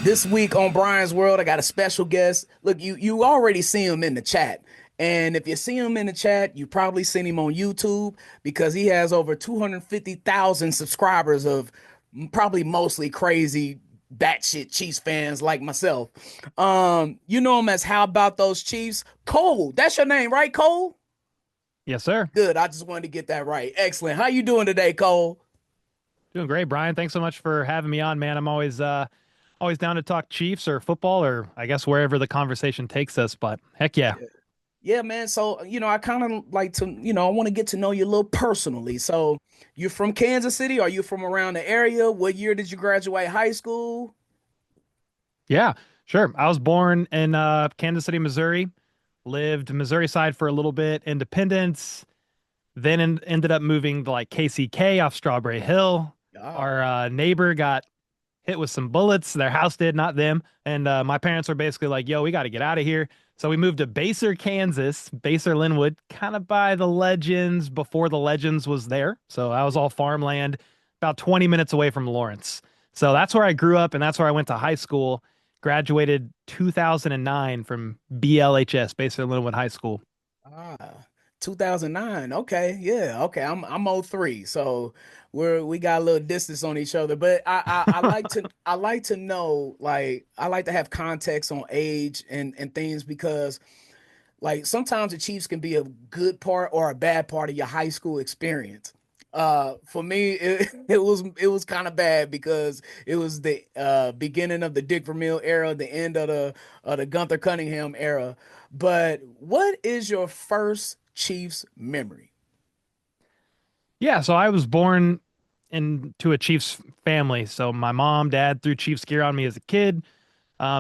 This week on Brian's World, I got a special guest. Look, you already see him in the chat. And if you see him in the chat, you probably seen him on YouTube because he has over 250,000 subscribers of probably mostly crazy batshit Chiefs fans like myself. You know him as How About Those Chiefs? Cole, that's your name, right, Cole? Yes, sir. Good. I just wanted to get that right. Excellent. How you doing today, Cole? Doing great, Brian. Thanks so much for having me on, man. I'm always down to talk Chiefs or football or I guess wherever the conversation takes us, but heck yeah. Yeah, man. So, I kind of like to, I want to get to know you a little personally. So, you're from Kansas City? Are you from around the area? What year did you graduate high school? Yeah, sure. I was born in Kansas City, Missouri. Lived Missouri side for a little bit, Independence, then ended up moving to like KCK off Strawberry Hill. Ah, Our neighbor got hit with some bullets. Their house did, not them. And my parents were basically like, yo, we got to get out of here. So we moved to Baser, Kansas, Baser Linwood, kind of by the Legends before the Legends was there. So that was all farmland, about 20 minutes away from Lawrence. So that's where I grew up and that's where I went to high school. Graduated 2009 from BLHS, Baser Linwood High School. ah, 2009. Okay, yeah, okay. I'm '03, so we got a little distance on each other. But I like to know, like, I like to have context on age and things because like sometimes the Chiefs can be a good part or a bad part of your high school experience. For me, it was kind of bad because it was the beginning of the Dick Vermeil era, the end of the Gunther Cunningham era. But what is your first Chiefs memory? Yeah, so I was born into a Chiefs family. So my mom, dad threw Chiefs gear on me as a kid.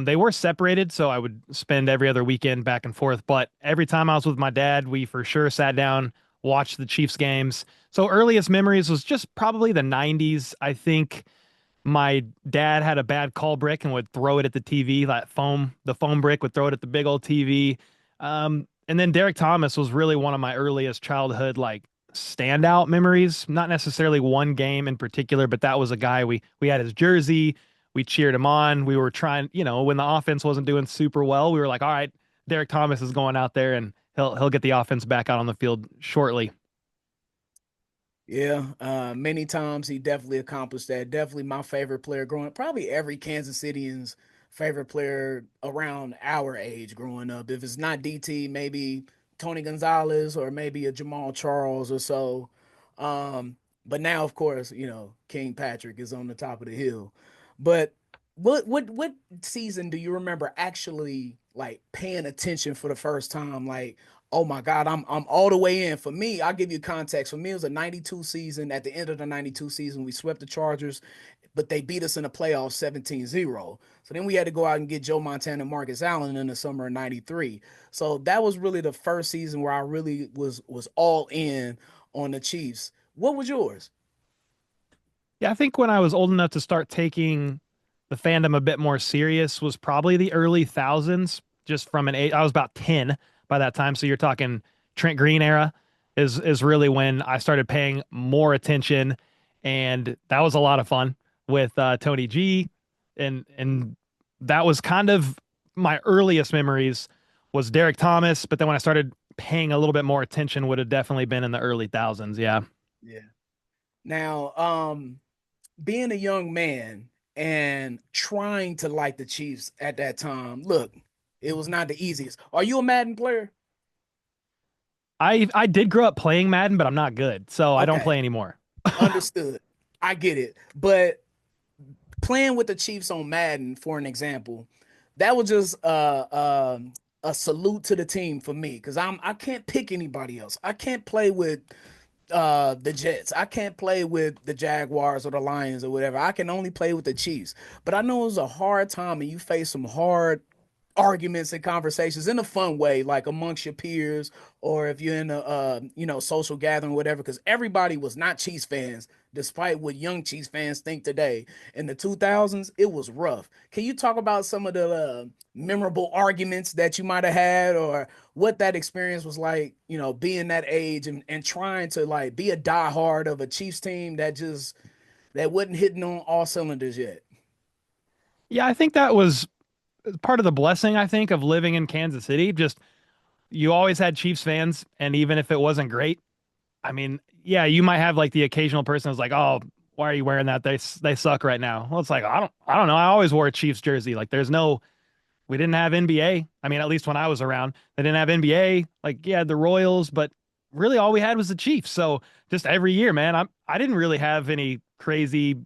They were separated, so I would spend every other weekend back and forth. But every time I was with my dad, we for sure sat down, watched the Chiefs games. So earliest memories was just probably the 90s. I think my dad had a bad call brick and would throw it at the TV, the foam brick would throw it at the big old TV. And then Derek Thomas was really one of my earliest childhood like standout memories. Not necessarily one game in particular, but that was a guy we had his jersey. We cheered him on. We were trying, when the offense wasn't doing super well, we were like, all right, Derek Thomas is going out there and he'll get the offense back out on the field shortly. Yeah, many times he definitely accomplished that. Definitely my favorite player growing up. Probably every Kansas City's favorite player around our age growing up. If it's not DT, maybe Tony Gonzalez or maybe a Jamal Charles or so. Um, but now, of course, King Patrick is on the top of the hill. But what season do you remember actually like paying attention for the first time? Like, oh my God, I'm all the way in. For me, I'll give you context. For me, it was a 92 season. At the end of the 92 season, we swept the Chargers, but they beat us in the playoffs 17-0. So then we had to go out and get Joe Montana and Marcus Allen in the summer of 93. So that was really the first season where I really was all in on the Chiefs. What was yours? Yeah, I think when I was old enough to start taking the fandom a bit more serious was probably the early thousands, just from an age. I was about 10 by that time. So you're talking Trent Green era is really when I started paying more attention. And that was a lot of fun with Tony G. And that was kind of my earliest memories was Derek Thomas. But then when I started paying a little bit more attention would have definitely been in the early thousands. Yeah. Yeah. Now, being a young man and trying to like the Chiefs at that time, look, it was not the easiest. Are you a Madden player? I did grow up playing Madden, but I'm not good, so I don't Okay, play anymore. understood. I get it. But playing with the Chiefs on Madden, for an example, that was just a salute to the team for me because I can't pick anybody else. I can't play with the Jets. I can't play with the Jaguars or the Lions or whatever. I can only play with the Chiefs. But I know it was a hard time and you face some hard arguments and conversations in a fun way, like amongst your peers, or if you're in a social gathering, whatever. Because everybody was not Chiefs fans, despite what young Chiefs fans think today. In the 2000s, it was rough. Can you talk about some of the memorable arguments that you might have had, or what that experience was like? Being that age and trying to like be a diehard of a Chiefs team that wasn't hitting on all cylinders yet. Yeah, I think that was part of the blessing, I think, of living in Kansas City. Just you always had Chiefs fans, and even if it wasn't great, I mean, yeah, you might have like the occasional person who's like, "Oh, why are you wearing that? They suck right now." Well, it's like I don't know. I always wore a Chiefs jersey. Like there's no we didn't have NBA. I mean, at least when I was around, they didn't have NBA. Like, yeah, the Royals, but really all we had was the Chiefs. So just every year, man, I didn't really have any crazy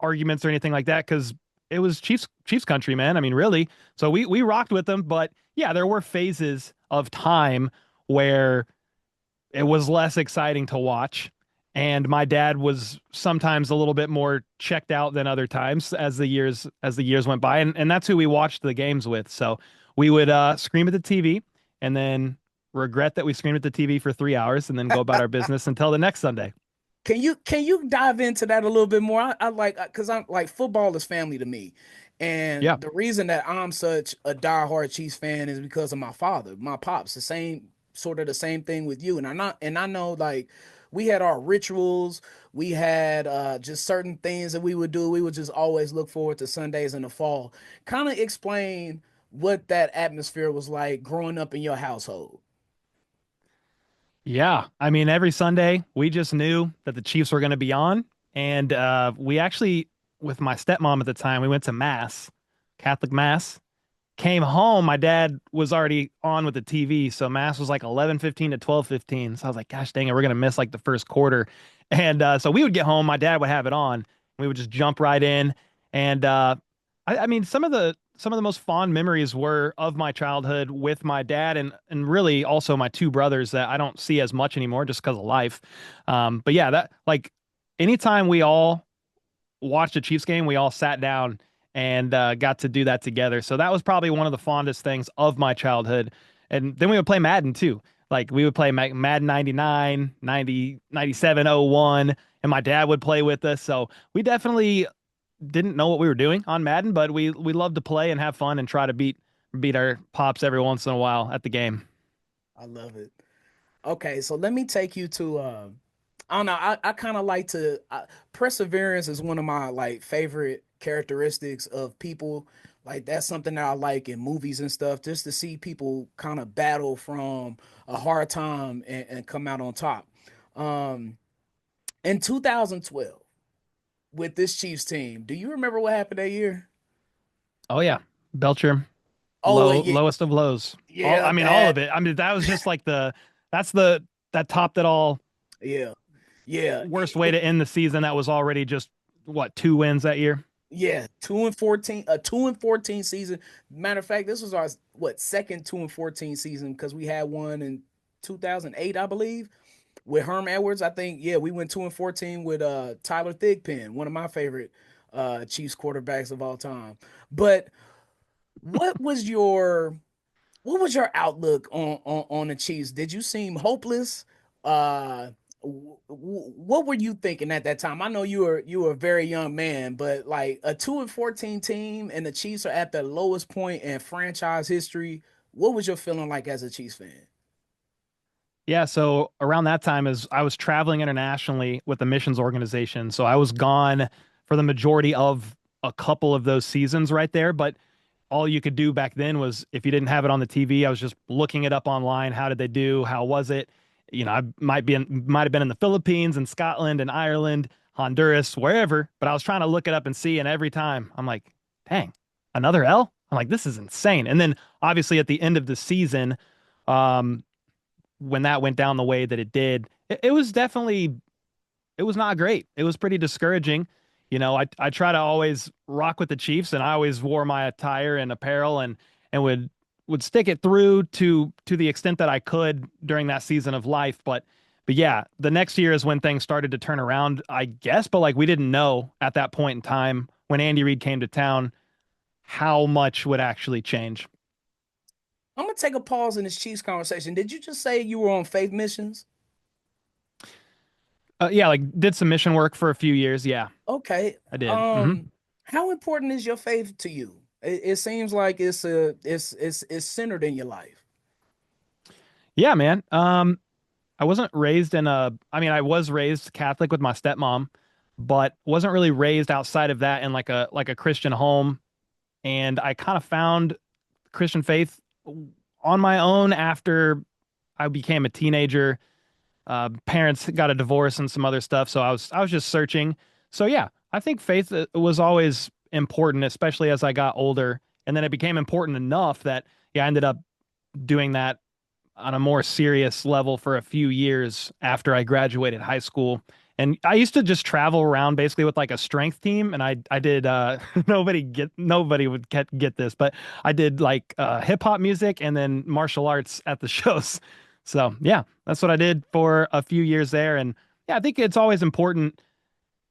arguments or anything like that because it was Chiefs country, man. I mean, really. So we rocked with them, but yeah, there were phases of time where it was less exciting to watch. And my dad was sometimes a little bit more checked out than other times as the years went by. And that's who we watched the games with. So we would scream at the TV and then regret that we screamed at the TV for 3 hours and then go about our business until the next Sunday. Can you dive into that a little bit more? I like because I'm like football is family to me, and Yeah. the reason that I'm such a diehard Chiefs fan is because of my father, my pops. The same sort of the same thing with you, and I know like we had our rituals, we had just certain things that we would do. We would just always look forward to Sundays in the fall. Kind of explain what that atmosphere was like growing up in your household. Yeah. I mean, every Sunday we just knew that the Chiefs were going to be on. And we actually, with my stepmom at the time, we went to Mass, Catholic Mass. Came home, my dad was already on with the TV, so mass was like 11:15 to 12:15. So I was like, gosh dang it, we're gonna miss like the first quarter. And so we would get home, my dad would have it on, we would just jump right in. And I mean, some of the most fond memories were of my childhood with my dad and really also my two brothers that I don't see as much anymore just because of life. But yeah, that like anytime we all watched a Chiefs game, we all sat down and got to do that together. So that was probably one of the fondest things of my childhood. And then we would play Madden too. Like we would play Madden 99, 90, 97, 01, and my dad would play with us. So we definitely didn't know what we were doing on Madden, but we loved to play and have fun and try to beat our pops every once in a while at the game. I love it. Okay, so let me take you to I don't know, I kind of like to perseverance is one of my like favorite characteristics of people. Like that's something that I like in movies and stuff, just to see people kind of battle from a hard time and come out on top. Um in 2012 with this Chiefs team, do you remember what happened that year? Oh yeah. Belcher, Oh yeah, lowest of lows. All yeah, I mean all of that it. I mean that was just like that's the that topped it all. yeah, yeah. Worst way to end the season that was already just what, 2 wins that year. Yeah, 2-14, a 2-14 season. Matter of fact, this was our what second 2-14 season because we had one in 2008, I believe, with Herm Edwards. I think yeah, we went 2-14 with Tyler Thigpen, one of my favorite Chiefs quarterbacks of all time. But what was your what was your outlook on the Chiefs? Did you seem hopeless? Uh, what were you thinking at that time? I know you were a very young man, but like a 2-14 team and the Chiefs are at the lowest point in franchise history. What was your feeling like as a Chiefs fan? Yeah, so around that time as I was traveling internationally with the missions organization. So I was gone for the majority of a couple of those seasons right there, but all you could do back then was if you didn't have it on the TV, I was just looking it up online. How did they do? How was it? You know, I might have been in the Philippines and Scotland and Ireland, Honduras, wherever, but I was trying to look it up and see. And every time I'm like, dang, another L? I'm like, this is insane. And then obviously at the end of the season, um, when that went down the way that it did, it was definitely it was not great. It was pretty discouraging. You know, I try to always rock with the Chiefs, and I always wore my attire and apparel, and would stick it through to the extent that I could during that season of life. But yeah, the next year is when things started to turn around, I guess. But like we didn't know at that point in time when Andy Reid came to town how much would actually change. I'm gonna take a pause in this Chiefs conversation. Did you just say you were on faith missions? Yeah, like did some mission work for a few years. Yeah, Okay. I did. How important is your faith to you? It seems like it's centered in your life. Yeah, man. I wasn't raised in a, I mean, I was raised Catholic with my stepmom, but wasn't really raised outside of that in like a Christian home. and I kind of found Christian faith on my own after I became a teenager. Parents got a divorce and some other stuff, so I was just searching. So yeah, I think faith was always important, especially as I got older, and then it became important enough that yeah, I ended up doing that on a more serious level for a few years after I graduated high school. And I used to just travel around basically with like a strength team, and I did nobody would get this, but I did like hip hop music and then martial arts at the shows. So yeah, that's what I did for a few years there. And yeah, I think it's always important.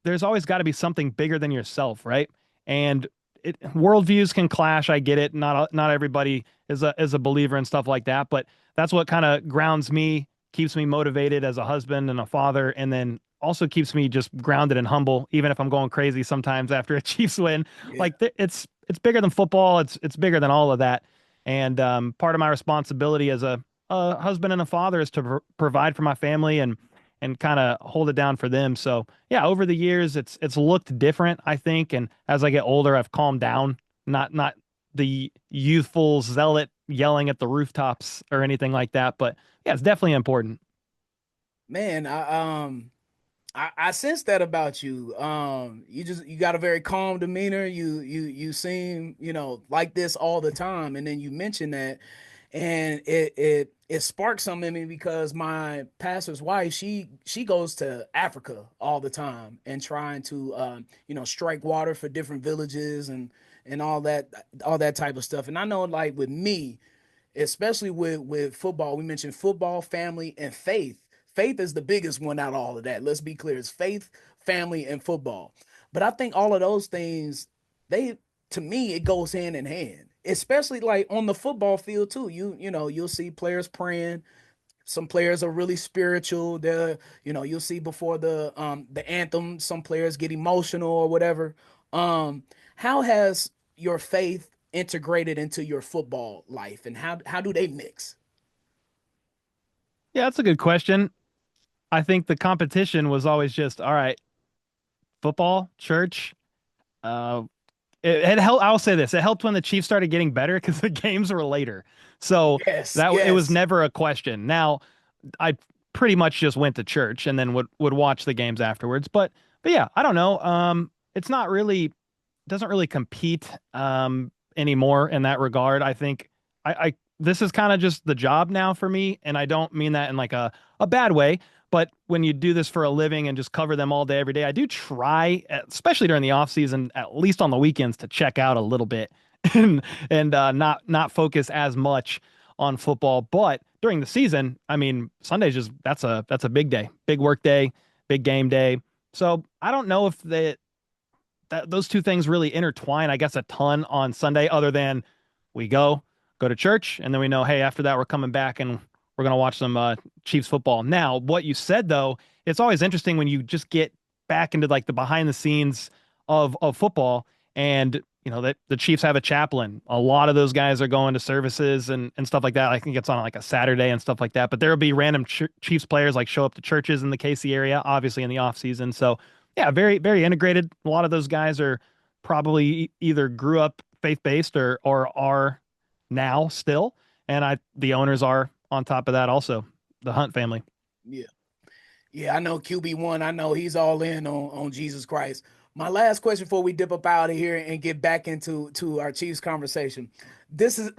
There's always got to be something bigger than yourself, right? And worldviews can clash. I get it. Not everybody is a believer and stuff like that, but that's what kind of grounds me, keeps me motivated as a husband and a father, and then also keeps me just grounded and humble, even if I'm going crazy sometimes after a Chiefs win. Yeah. Like it's bigger than football. It's bigger than all of that. And part of my responsibility as a husband and a father is to provide for my family and kind of hold it down for them. So yeah, over the years, it's looked different, I think. And as I get older, I've calmed down. Not the youthful zealot yelling at the rooftops or anything like that. But yeah, it's definitely important. Man, I sense that about you. You got a very calm demeanor. You seem, like this all the time. And then you mentioned that, and it sparked something in me because my pastor's wife, she goes to Africa all the time and trying to strike water for different villages and all that type of stuff. And I know, like, with me, especially with football, we mentioned football, family, and faith. Faith is the biggest one out of all of that. Let's be clear. It's faith, family, and football. But I think all of those things, they to me, it goes hand in hand. Especially like on the football field too. You'll see players praying. Some players are really spiritual. You'll see before the anthem, some players get emotional or whatever. Um, how has your faith integrated into your football life, and how do they mix? Yeah, that's a good question. I think the competition was always just, all right, football, church. Uh, it helped. I'll say this: it helped when the Chiefs started getting better because the games were later, so Yes, that it was yes. never a question. Now, I pretty much just went to church and then would watch the games afterwards. But yeah, I don't know. It's not really doesn't really compete anymore in that regard. I think I this is kind of just the job now for me, and I don't mean that in like a bad way. But when you do this for a living and just cover them all day, every day, I do try, especially during the off season, at least on the weekends, to check out a little bit and not focus as much on football. But during the season, I mean, Sunday's just that's a big day, big work day, big game day. So I don't know if those two things really intertwine, I guess, a ton on Sunday, other than we go to church, and then we know, hey, after that, we're coming back and we're going to watch some Chiefs football. Now, what you said, though, it's always interesting when you just get back into like the behind the scenes of football and that the Chiefs have a chaplain. A lot of those guys are going to services and stuff like that. I think it's on like a Saturday and stuff like that. But there will be random Chiefs players like show up to churches in the KC area, obviously in the off season. So yeah, very, very integrated. A lot of those guys are probably either grew up faith-based or are now still. And the owners are on top of that also, the Hunt family. Yeah. Yeah, I know QB1. I know he's all in on Jesus Christ. My last question before we dip up out of here and get back into our Chiefs conversation. This is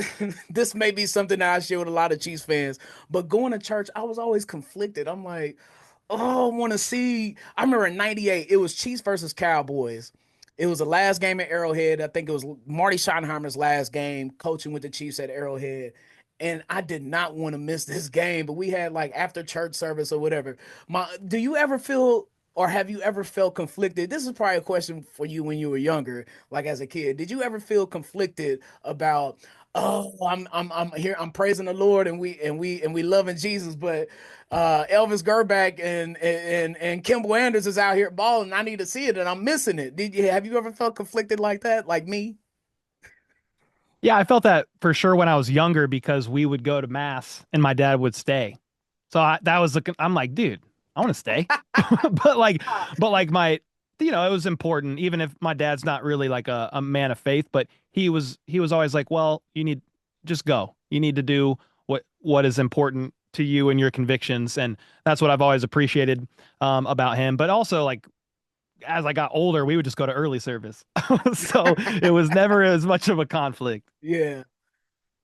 this may be something that I share with a lot of Chiefs fans, but going to church, I was always conflicted. I'm like, oh, I want to see. I remember in '98, it was Chiefs versus Cowboys. It was the last game at Arrowhead. I think it was Marty Schottenheimer's last game coaching with the Chiefs at Arrowhead. And I did not want to miss this game, but we had like after church service or whatever. Do you ever feel or have you ever felt conflicted? This is probably a question for you when you were younger, like as a kid. Did you ever feel conflicted about, oh, I'm here, I'm praising the Lord and we loving Jesus, but Elvis Gerback and Kimball Anders is out here balling. I need to see it and I'm missing it. Have you ever felt conflicted like that, like me? Yeah, I felt that for sure when I was younger because we would go to mass and my dad would stay. So that was I'm like, dude, I want to stay. but like, but like my it was important, even if my dad's not really like a man of faith, but he was always like, well, you need just go. You need to do what is important to you and your convictions. And that's what I've always appreciated about him. But also like as I got older, we would just go to early service. So it was never as much of a conflict. Yeah.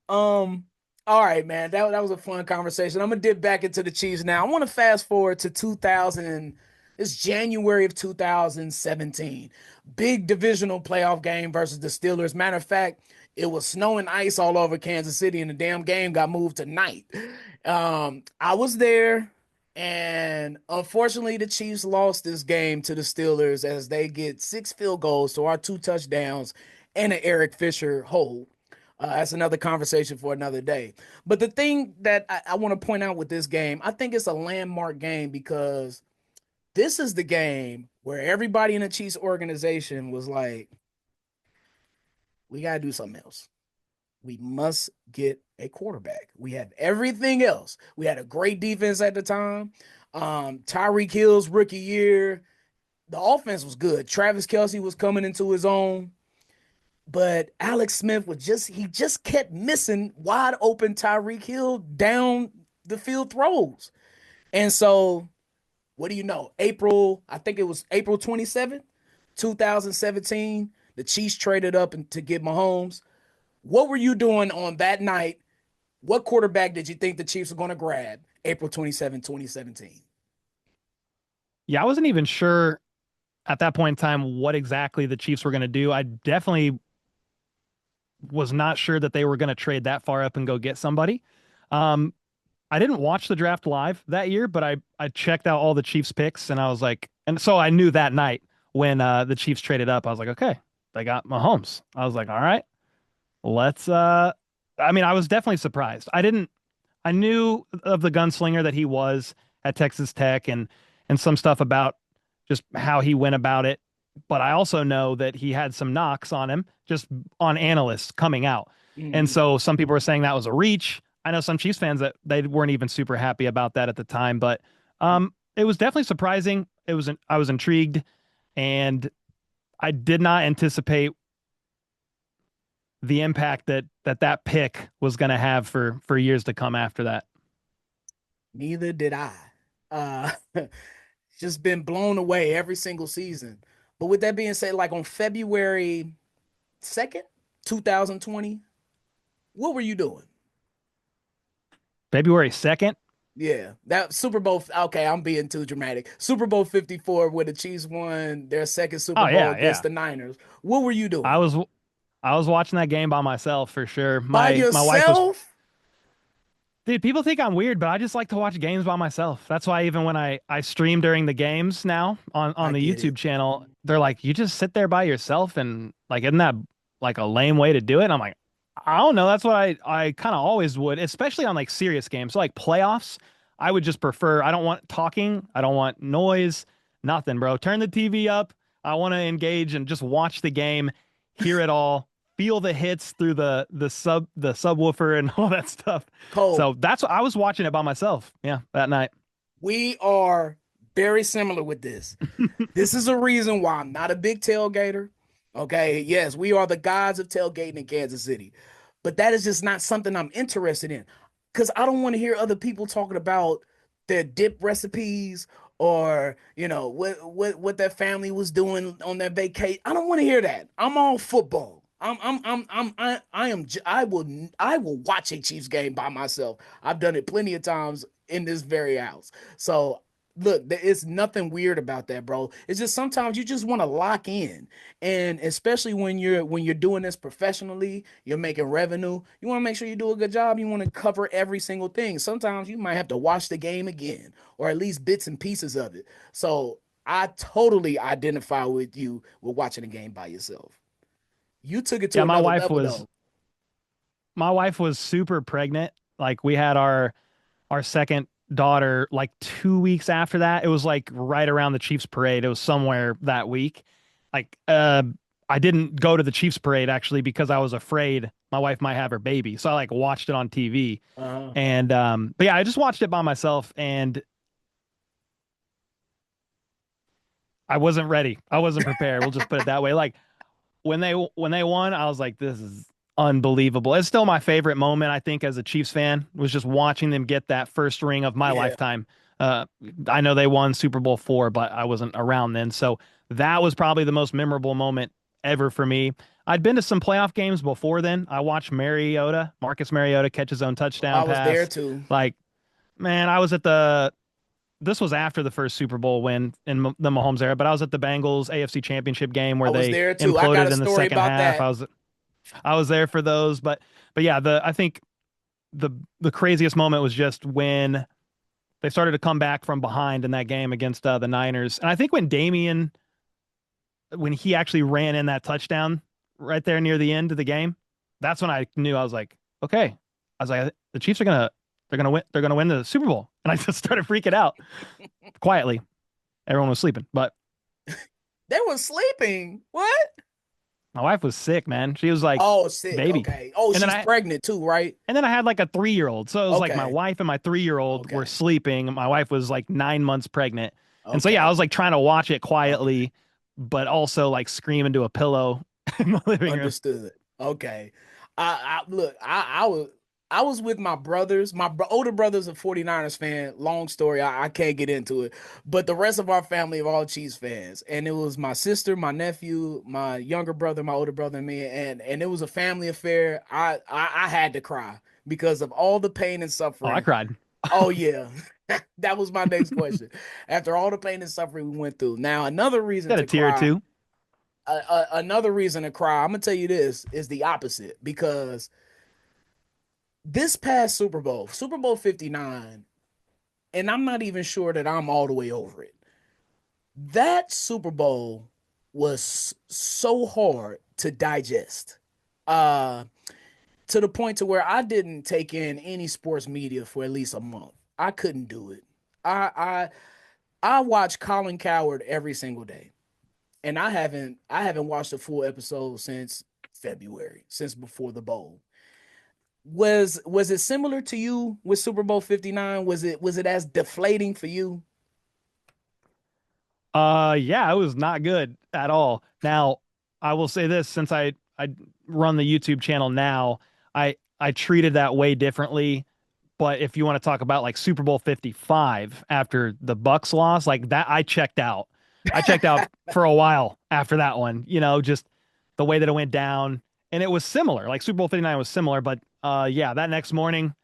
Um, all right, man. That was a fun conversation. I'm gonna dip back into the Chiefs now. I want to fast forward to 2000. It's January of 2017. Big divisional playoff game versus the Steelers. Matter of fact, it was snowing ice all over Kansas City, and the damn game got moved to night. I was there, and unfortunately, the Chiefs lost this game to the Steelers as they get 6 field goals to our 2 touchdowns and an Eric Fisher hold. That's another conversation for another day. But the thing that I want to point out with this game, I think it's a landmark game because this is the game where everybody in the Chiefs organization was like, we got to do something else. We must get a quarterback. We have everything else. We had a great defense at the time. Tyreek Hill's rookie year, the offense was good. Travis Kelce was coming into his own. But Alex Smith he just kept missing wide open Tyreek Hill down the field throws. And so, what do you know? I think it was April 27th, 2017. The Chiefs traded up to get Mahomes. What were you doing on that night? What quarterback did you think the Chiefs were going to grab April 27, 2017? Yeah, I wasn't even sure at that point in time what exactly the Chiefs were going to do. I definitely was not sure that they were going to trade that far up and go get somebody. Um, I didn't watch the draft live that year, but I checked out all the Chiefs picks and I was like, and so I knew that night when the Chiefs traded up, I was like, okay, they got Mahomes. I was like, all right, let's I mean, I was definitely surprised. I knew of the gunslinger that he was at Texas Tech and some stuff about just how he went about it. But I also know that he had some knocks on him just on analysts coming out. And Mm-hmm. so some people were saying that was a reach. I know some Chiefs fans that they weren't even super happy about that at the time, but it was definitely surprising. I was intrigued and I did not anticipate the impact that pick was going to have for years to come after that. Neither did I. Uh, just been blown away every single season. But with that being said, like on February 2nd, 2020, what were you doing? February 2nd. Yeah, that Super Bowl. Okay, I'm being too dramatic. Super Bowl 54, where the Chiefs won their second Super Oh Bowl yeah, against yeah. the Niners. What were you I doing? was I was watching that game by myself for sure. By My wife was yourself? Dude, people think I'm weird, but I just like to watch games by myself. That's why even when I stream during the games now on I the get YouTube it. channel, they're like, "You just sit there by yourself and like isn't that like a lame way to do it?" And I'm like, "I don't know. That's what I kind of always would, especially on like serious games. So like playoffs, I would just prefer I don't want talking, I don't want noise, nothing, bro. Turn the TV up. I want to engage and just watch the game, hear it all, feel the hits through the subwoofer and all that stuff. Cole, So that's what I was watching it by myself. Yeah, that night. we are very similar with this. This is a reason why I'm not a big tailgater. Okay. Yes, we are the gods of tailgating in Kansas City, but that is just not something I'm interested in because I don't want to hear other people talking about their dip recipes or what their family was doing on their vacation. I don't want to hear that. I'm all football. I will watch a Chiefs game by myself. I've done it plenty of times in this very house. So look, there is nothing weird about that, bro. It's just sometimes you just want to lock in. And especially when you're doing this professionally, you're making revenue. You want to make sure you do a good job. You want to cover every single thing. Sometimes you might have to watch the game again or at least bits and pieces of it. So I totally identify with you with watching a game by yourself. You took it to Yeah, another level though. my wife was super pregnant. Like we had our second daughter like 2 weeks after that. It was like right around the Chiefs parade. It was somewhere that week. Like I didn't go to the Chiefs parade actually because I was afraid my wife might have her baby. So I like watched it on TV. Uh-huh. And but yeah, I just watched it by myself and I wasn't ready. I wasn't prepared. We'll just put it that way. Like when they won, I was like, this is unbelievable. It's still my favorite moment, I think, as a Chiefs fan, was just watching them get that first ring of my Yeah. lifetime. Uh, I know they won Super Bowl IV, but I wasn't around then. So that was probably the most memorable moment ever for me. I'd been to some playoff games before then. I watched Marcus Mariota catch his own touchdown I was there pass. too. Like, man, this was after the first Super Bowl win in the Mahomes era, but I was at the Bengals AFC Championship game I where was they there too. I got imploded a in the story second about half. that. I was there for those, but yeah, the I think the the craziest moment was just when they started to come back from behind in that game against the Niners. And I think when he actually ran in that touchdown right there near the end of the game, that's when I knew. I was like, okay. I was like, the Chiefs are they're gonna win the Super Bowl. And I just started freaking out quietly. Everyone was sleeping, but They were sleeping. What? my wife was sick, man. She was like, Oh, sick. baby. Okay. Oh, And then she's I pregnant too, right? and then I had like a 3-year-old. So it was like my Okay. wife and my 3-year-old were Okay. sleeping. My wife was like 9 months pregnant. And so yeah, I Okay. was like trying to watch it Okay. quietly, but also like scream into a pillow in the living room. Understood. Okay. Look, I was with my brothers. Older brother's a 49ers fan. Long story. I can't get into it. But the rest of our family are all Chiefs fans. And it was my sister, my nephew, my younger brother, my older brother, and me. And it was a family affair. I had to cry because of all the pain and Oh, I suffering. cried. Oh yeah. That was my next question. After all the pain and suffering we went through. Now, another reason Got a to tear or cry, two. another reason to cry, I'm gonna tell you this is the opposite because this past Super Bowl 59, and I'm not even sure that I'm all the way over it. That Super Bowl was so hard to digest. Uh to the point to where I didn't take in any sports media for at least a month. I couldn't do it. I I watch Colin Coward every single day. And I haven't watched a full episode since February, since before the bowl. Was it similar to you with Super Bowl 59? Was it as deflating for you? Yeah, it was not good at all. Now, I will say this, since I run the YouTube channel now, I treated that way differently. But if you want to talk about like Super Bowl 55 after the Bucks loss, like that, I checked out. I checked out for a while after that one, just the way that it went down. And it was similar. Like Super Bowl 59 was similar, but yeah, that next morning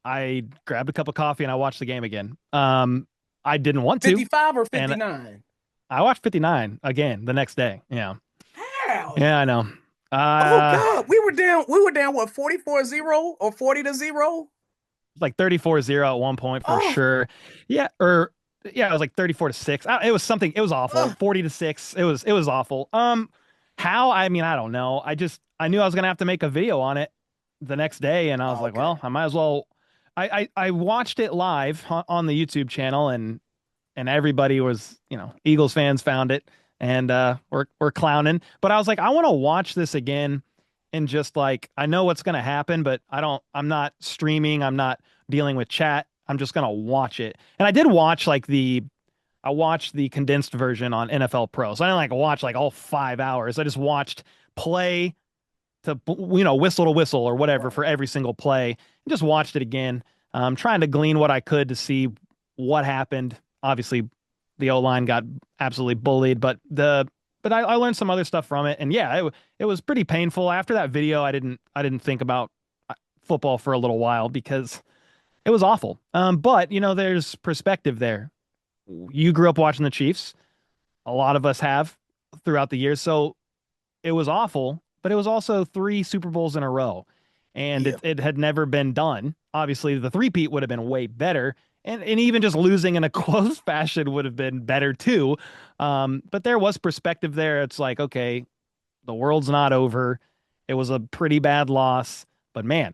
I grabbed a cup of coffee and I watched the game again. I didn't want to, 55 or and 59? I watched 59 again the next day. Yeah. How? Yeah, I know. Oh Uh God, we were down what, 44-0 or 40-0? like 34-0 at one point for Oh, sure. Yeah, yeah, it was like 34-6. It was something, it was awful. uh, 40-6. It was awful. How? I mean, I don't know. I knew I was gonna have to make a video on it the next day, and I was like, well, okay. I might as well. I watched it live on the YouTube channel, and everybody was, Eagles fans found it, and we're clowning. But I was like, I want to watch this again, and just like, I know what's gonna happen, but I'm not streaming, I'm not dealing with chat. I'm just gonna watch it. And I did watch I watched the condensed version on NFL Pro. So I didn't like watch like all 5 hours. I just watched play to, whistle to whistle or whatever Right. for every single play, and just watched it again. Trying to glean what I could to see what happened. Obviously, the O line got absolutely bullied, but I learned some other stuff from it, and yeah, it was pretty painful. After that video, I didn't think about football for a little while because it was awful. But there's perspective there. You grew up watching the Chiefs. A lot of us have throughout the years, so it was awful, but it was also three Super Bowls in a row, and Yeah. it had never been done. Obviously, the three-peat would have been way better, and even just losing in a close fashion would have been better too. But there was perspective there. It's like, okay, the world's not over. It was a pretty bad loss, but man,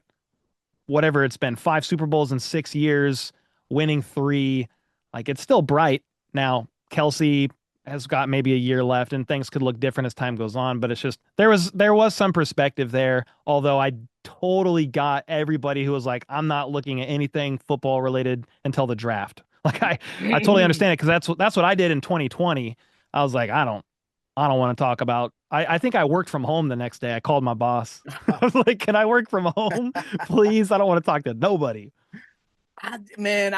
whatever it's been, 5 Super Bowls in 6 years, winning three, like it's still bright. Now, Kelsey has got maybe a year left and things could look different as time goes on, but it's just there was some perspective there, although I totally got everybody who was like, I'm not looking at anything football related until the draft. Like I totally understand it because that's what I did in 2020. I was like, I don't want to talk about. I think I worked from home the next day. I called my boss. I was like, can I work from home, please? I don't want to talk to nobody. Man,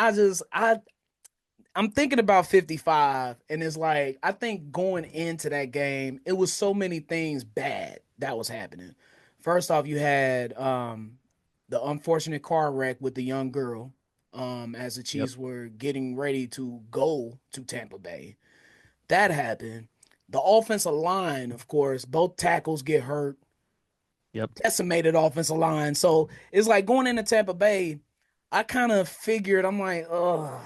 I'm thinking about 55, and it's like I think going into that game, it was so many things bad that was happening. First off, you had the unfortunate car wreck with the young girl as the Yep. Chiefs were getting ready to go to Tampa Bay. That happened. The offensive line, of course, both tackles get hurt, Yep. decimated offensive line. So it's like going into Tampa Bay, I kind of figured, I'm like, ugh,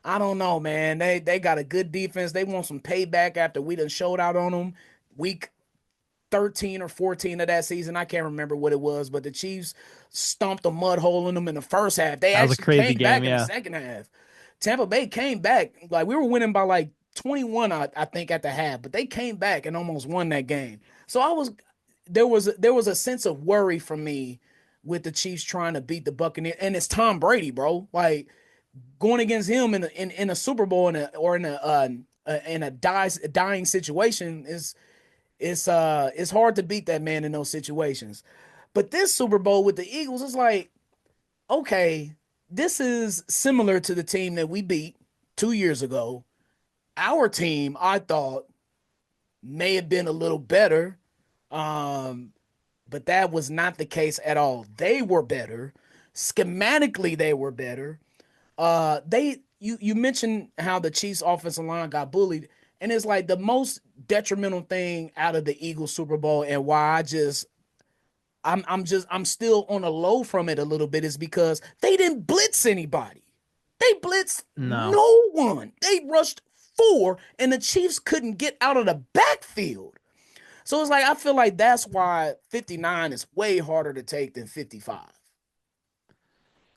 I don't know, man. They got a good defense. They want some payback after we done showed out on them. Week 13 or 14 of that season. I can't remember what it was, but the Chiefs stomped a mud hole in them in the first half. They That was a actually crazy came game. back in the Yeah. second half. Tampa Bay came back. Like we were winning by like 21, I think, at the half, but they came back and almost won that game. So there was a sense of worry for me with the Chiefs trying to beat the Buccaneers. And it's Tom Brady, bro. Like going against him in a Super Bowl or in a dying situation it's hard to beat that man in those situations. But this Super Bowl with the Eagles is like, okay, this is similar to the team that we beat 2 years ago. Our team, I thought, may have been a little better, um, but that was not the case at all. They were better. Schematically, they were better. They you mentioned how the Chiefs offensive line got bullied, and it's like the most detrimental thing out of the Eagles Super Bowl, and why I'm still on a low from it a little bit is because they didn't blitz anybody. They blitzed No. no one. They rushed four, and the Chiefs couldn't get out of the backfield. So it's like I feel like that's why 59 is way harder to take than 55.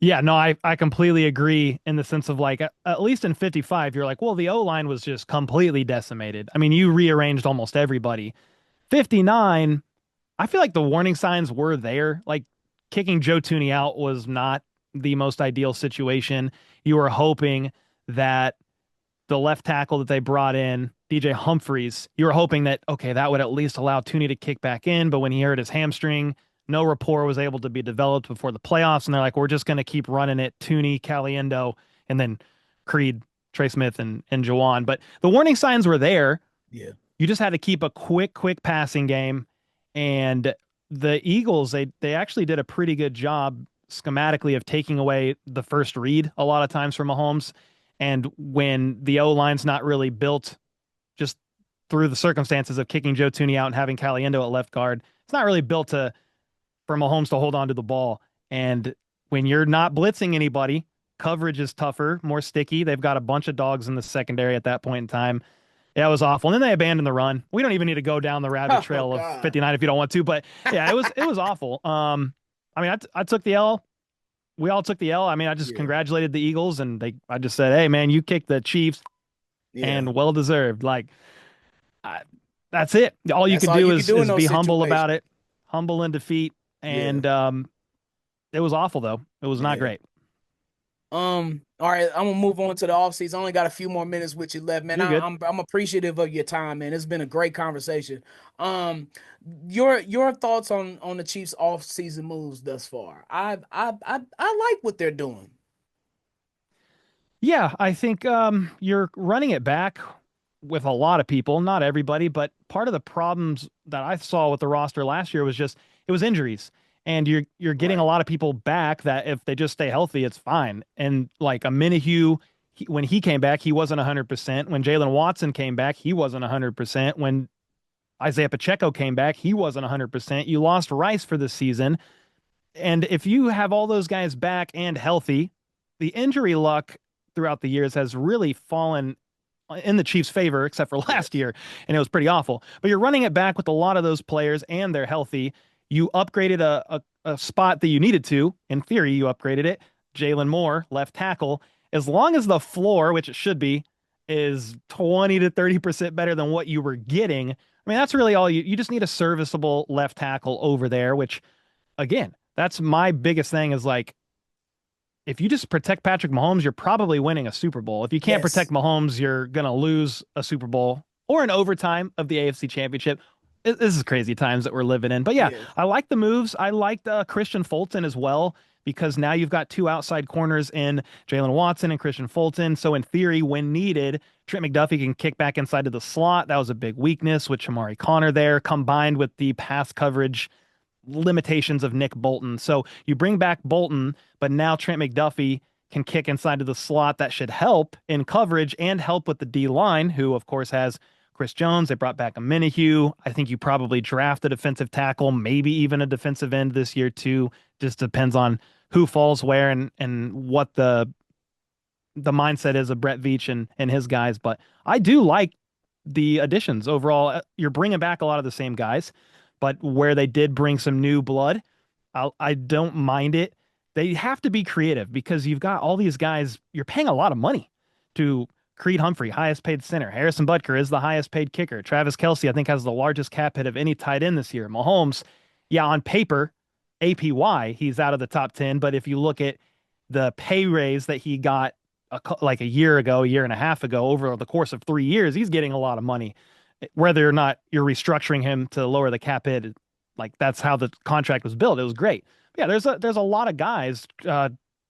Yeah, no, I completely agree in the sense of like at least in 55, you're like, well, the O line was just completely decimated. I mean, you rearranged almost everybody. 59, I feel like the warning signs were there. Like kicking Joe Tooney out was not the most ideal situation. You were hoping that the left tackle that they brought in, DJ Humphreys, you were hoping that, okay, that would at least allow Tooney to kick back in. But when he hurt his hamstring, no rapport was able to be developed before the playoffs. And they're like, we're just going to keep running it, Tooney, Caliendo, and then Creed, Trey Smith, and Jawan. But the warning signs were there. Yeah. You just had to keep a quick passing game. And the Eagles, they actually did a pretty good job schematically of taking away the first read a lot of times from Mahomes. And when the O line's not really built just through the circumstances of kicking Joe Tooney out and having Caliendo at left guard, it's not really built to for Mahomes to hold on to the ball. And when you're not blitzing anybody, coverage is tougher, more sticky. They've got a bunch of dogs in the secondary at that point in time. Yeah, it was awful. And then they abandoned the run. We don't even need to go down the rabbit Oh trail of God. 59 if you don't want to, but yeah, it was awful. I mean, I took the L. We all took the L. I mean, I just Yeah. congratulated the Eagles and I just said, hey man, you kicked the Chiefs Yeah. and well deserved. Like I, that's it. All you That's could all do you can is do in is those be humble about situations. it, humble in defeat, Yeah. and it was awful though. It was not Yeah. great. All right, I'm gonna move on to the off season. I only got a few more minutes with you left, man. You're good. I'm appreciative of your time, man. It's been a great conversation. Um, your thoughts on the Chiefs off season moves thus far? I like what they're doing. Yeah, I think you're running it back with a lot of people, not everybody, but part of the problems that I saw with the roster last year was just it was injuries. And you're getting a Right. lot of people back that if they just stay healthy, it's fine. And like a Minihue, when he came back, he wasn't 100%. When Jalen Watson came back, he wasn't 100%. When Isaiah Pacheco came back, he wasn't 100%. You lost Rice for the season. And if you have all those guys back and healthy, the injury luck throughout the years has really fallen in the Chiefs' favor, except for last Yes. year, and it was pretty awful. But you're running it back with a lot of those players, and they're healthy. You upgraded a spot that you needed to. In theory, you upgraded it. Jalen Moore, left tackle. As long as the floor, which it should be, is 20 to 30% better than what you were getting. I mean, that's really all you just need a serviceable left tackle over there, which again, that's my biggest thing is like if you just protect Patrick Mahomes, you're probably winning a Super Bowl. If you can't protect Yes. Mahomes, you're going to lose a Super Bowl or in overtime of the AFC Championship. This is crazy times that we're living in. But yeah, Yes. I like the moves. I liked Christian Fulton as well because now you've got two outside corners in Jalen Watson and Christian Fulton. So in theory, when needed, Trent McDuffie can kick back inside to the slot. That was a big weakness with Shamari Connor there, combined with the pass coverage limitations of Nick Bolton. So you bring back Bolton, but now Trent McDuffie can kick inside to the slot. That should help in coverage and help with the D line, who of course has Chris Jones. They brought back a Minihue. I think you probably draft a defensive tackle, maybe even a defensive end this year too. Just depends on who falls where and what the mindset is of Brett Veach and his guys. But I do like the additions overall. You're bringing back a lot of the same guys, but where they did bring some new blood, I don't mind it. They have to be creative because you've got all these guys. You're paying a lot of money to Creed Humphrey, highest paid center. Harrison Butker is the highest paid kicker. Travis Kelce, I think, has the largest cap hit of any tight end this year. Mahomes, yeah, on paper, APY, he's out of the top 10. But if you look at the pay raise that he got like a year ago, a year and a half ago, over the course of 3 years, he's getting a lot of money. Whether or not you're restructuring him to lower the cap hit, like that's how the contract was built. It was great. But yeah, there's a lot of guys.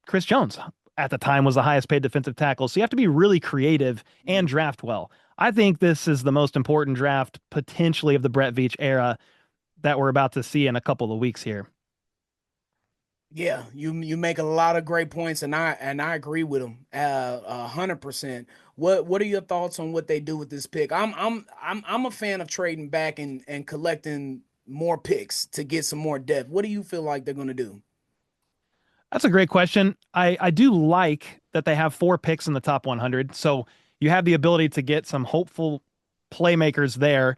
Chris Jones at the time was the highest paid defensive tackle. So you have to be really creative and draft well. I think this is the most important draft potentially of the Brett Veach era that we're about to see in a couple of weeks here. Yeah, you make a lot of great points, and I agree with them 100%. What are your thoughts on what they do with this pick? I'm a fan of trading back and collecting more picks to get some more depth. What do you feel like they're gonna do? That's a great question. I do like that they have four picks in the top 100. So you have the ability to get some hopeful playmakers there.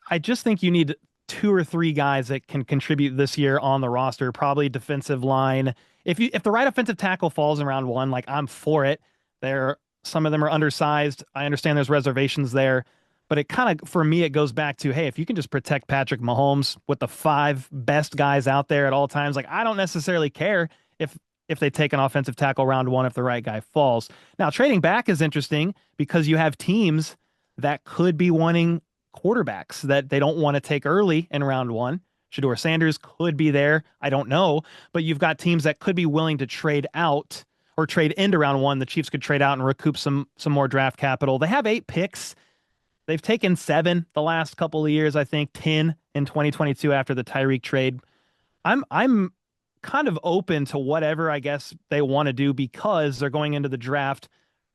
I just think you need two or three guys that can contribute this year on the roster, probably defensive line. If the right offensive tackle falls in round one, like I'm for it. There some of them are undersized. I understand there's reservations there, but it kind of for me it goes back to, hey, if you can just protect Patrick Mahomes with the five best guys out there at all times, like I don't necessarily care if they take an offensive tackle round one if the right guy falls. Now, trading back is interesting because you have teams that could be wanting quarterbacks that they don't want to take early in round one. Shador Sanders could be there. I don't know. But you've got teams that could be willing to trade out or trade into round one. The Chiefs could trade out and recoup some more draft capital. They have 8 picks. They've taken 7 the last couple of years, I think 10 in 2022 after the Tyreek trade. I'm kind of open to whatever I guess they want to do because they're going into the draft.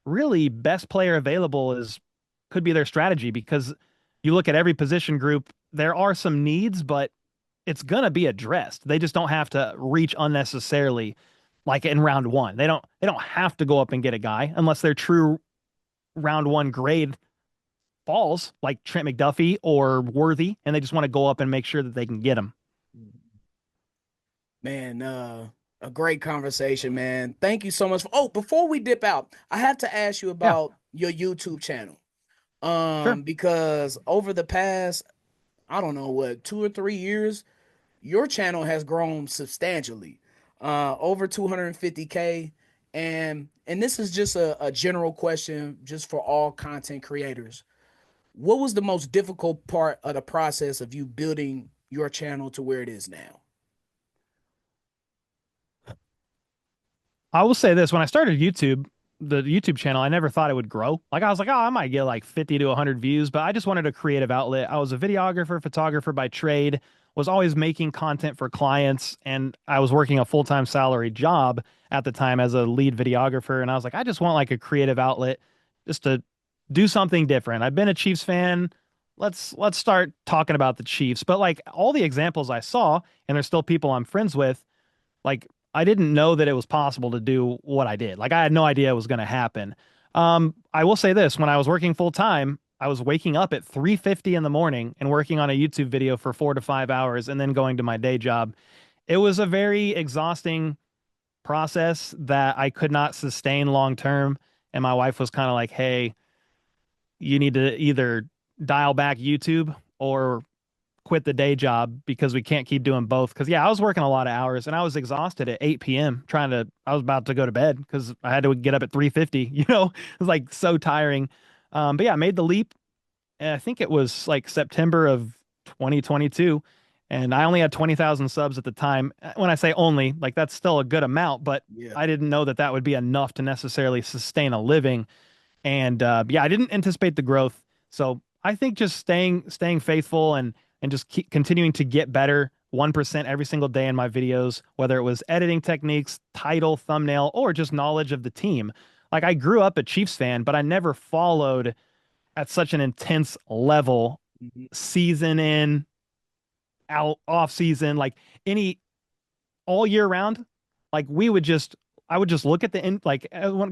Really, best player available is could be their strategy because you look at every position group, there are some needs, but it's going to be addressed. They just don't have to reach unnecessarily like in round one. They don't have to go up and get a guy unless their true round one grade falls like Trent McDuffie or Worthy and they just want to go up and make sure that they can get him. Man, a great conversation, man. Thank you so much. Oh, before we dip out, I have to ask you Yeah, about your YouTube channel. sure. Because over the past, I don't know what, 2 or 3 years, your channel has grown substantially, over 250K. And this is just a general question, just for all content creators. What was the most difficult part of the process of you building your channel to where it is now? I will say this, when I started YouTube, the YouTube channel, I never thought it would grow. Like I was like, oh, I might get like 50 to 100 views, but I just wanted a creative outlet. I was a videographer, photographer by trade, was always making content for clients, and I was working a full-time salary job at the time as a lead videographer, and I was like, I just want like a creative outlet just to do something different. I've been a Chiefs fan. Let's start talking about the Chiefs. But like all the examples I saw, and there's still people I'm friends with, like I didn't know that it was possible to do what I did. Like I had no idea it was going to happen. I will say this, when I was working full time, I was waking up at 3:50 in the morning and working on a YouTube video for 4 to 5 hours and then going to my day job. It was a very exhausting process that I could not sustain long term. And my wife was kind of like, hey, you need to either dial back YouTube or quit the day job because we can't keep doing both. Because yeah, I was working a lot of hours and I was exhausted at 8 p.m. I was about to go to bed because I had to get up at 3:50. It was like so tiring. But yeah, I made the leap I think it was like September of 2022, and I only had 20,000 subs at the time. When I say only, like that's still a good amount, but Yeah. I didn't know that that would be enough to necessarily sustain a living. And yeah, I didn't anticipate the growth. So I think just staying faithful and just keep continuing to get better 1% every single day in my videos, whether it was editing techniques, title, thumbnail, or just knowledge of the team. Like I grew up a Chiefs fan, but I never followed at such an intense level, Mhm. season in, out, off season, like any all year round. Like I would just look at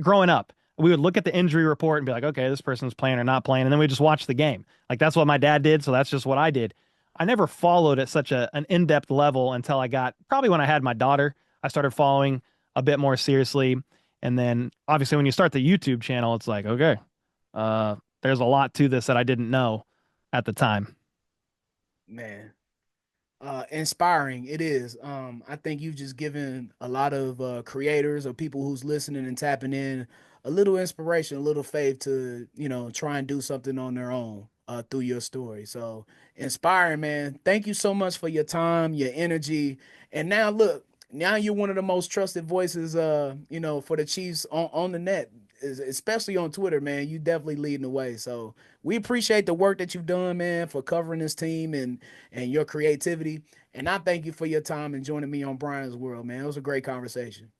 growing up, we would look at the injury report and be like, okay, this person's playing or not playing, and then we just watch the game. Like that's what my dad did, so that's just what I did. I never followed at such an in-depth level until I got probably when I had my daughter. I started following a bit more seriously, and then obviously when you start the YouTube channel, it's like, okay, there's a lot to this that I didn't know at the time. Man, inspiring it is. I think you've just given a lot of creators or people who's listening and tapping in a little inspiration, a little faith to try and do something on their own through your story. So inspiring, man. Thank you so much for your time, your energy, and now look, now you're one of the most trusted voices, for the Chiefs on the net, especially on Twitter, man. You definitely leading the way. So we appreciate the work that you've done, man, for covering this team and your creativity. And I thank you for your time and joining me on Brian's World, man. It was a great conversation.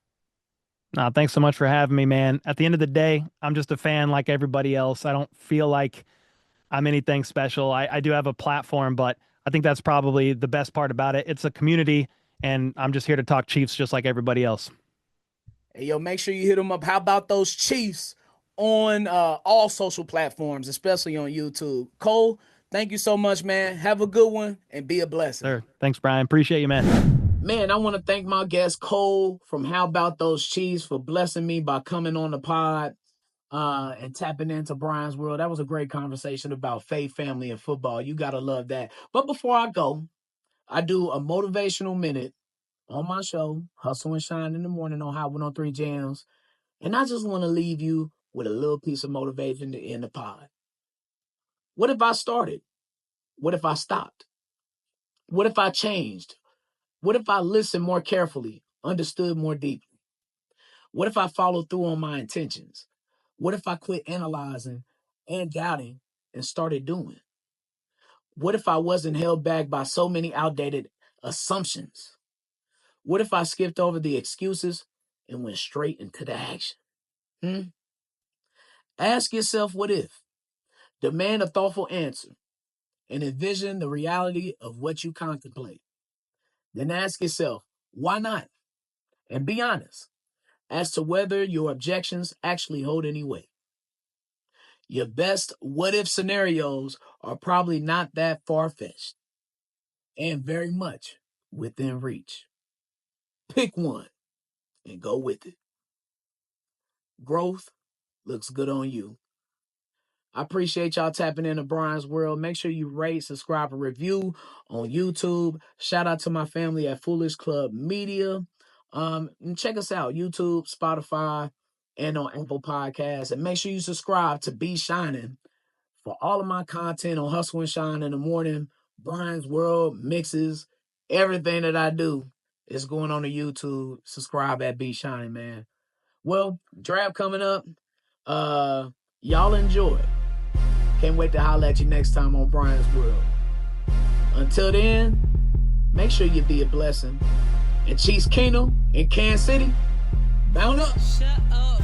Thanks so much for having me, man. At the end of the day, I'm just a fan like everybody else. I don't feel like I'm anything special. I do have a platform, but I think that's probably the best part about it. It's a community, and I'm just here to talk Chiefs just like everybody else. Hey, yo, make sure you hit them up. How about those Chiefs on all social platforms, especially on YouTube? Cole, thank you so much, man. Have a good one and be a blessing. Sir, thanks, Brian. Appreciate you, man. Man, I want to thank my guest Cole from How About Those Chiefs for blessing me by coming on the pod and tapping into Brian's World. That was a great conversation about faith, family, and football. You gotta love that. But before I go, I do a motivational minute on my show, Hustle and Shine in the Morning on Hot 103 Jams. And I just want to leave you with a little piece of motivation to end the pod. What if I started? What if I stopped? What if I changed? What if I listened more carefully, understood more deeply? What if I followed through on my intentions? What if I quit analyzing and doubting and started doing? What if I wasn't held back by so many outdated assumptions? What if I skipped over the excuses and went straight into the action? Hmm? Ask yourself, what if? Demand a thoughtful answer and envision the reality of what you contemplate. Then ask yourself, why not? And be honest as to whether your objections actually hold any weight. Your best what if scenarios are probably not that far fetched and very much within reach. Pick one and go with it. Growth looks good on you. I appreciate y'all tapping into Brian's World. Make sure you rate, subscribe, and review on YouTube. Shout out to my family at Foolish Club Media. And check us out, YouTube, Spotify, and on Apple Podcasts. And make sure you subscribe to Be Shining for all of my content on Hustle and Shine in the Morning, Brian's World, mixes, everything that I do is going on to YouTube. Subscribe at Be Shining, man. Well, draft coming up. Y'all enjoy. Can't wait to holler at you next time on Brian's World. Until then, make sure you be a blessing. And Chiefs Kingdom in Kansas City, bound up. Shut up.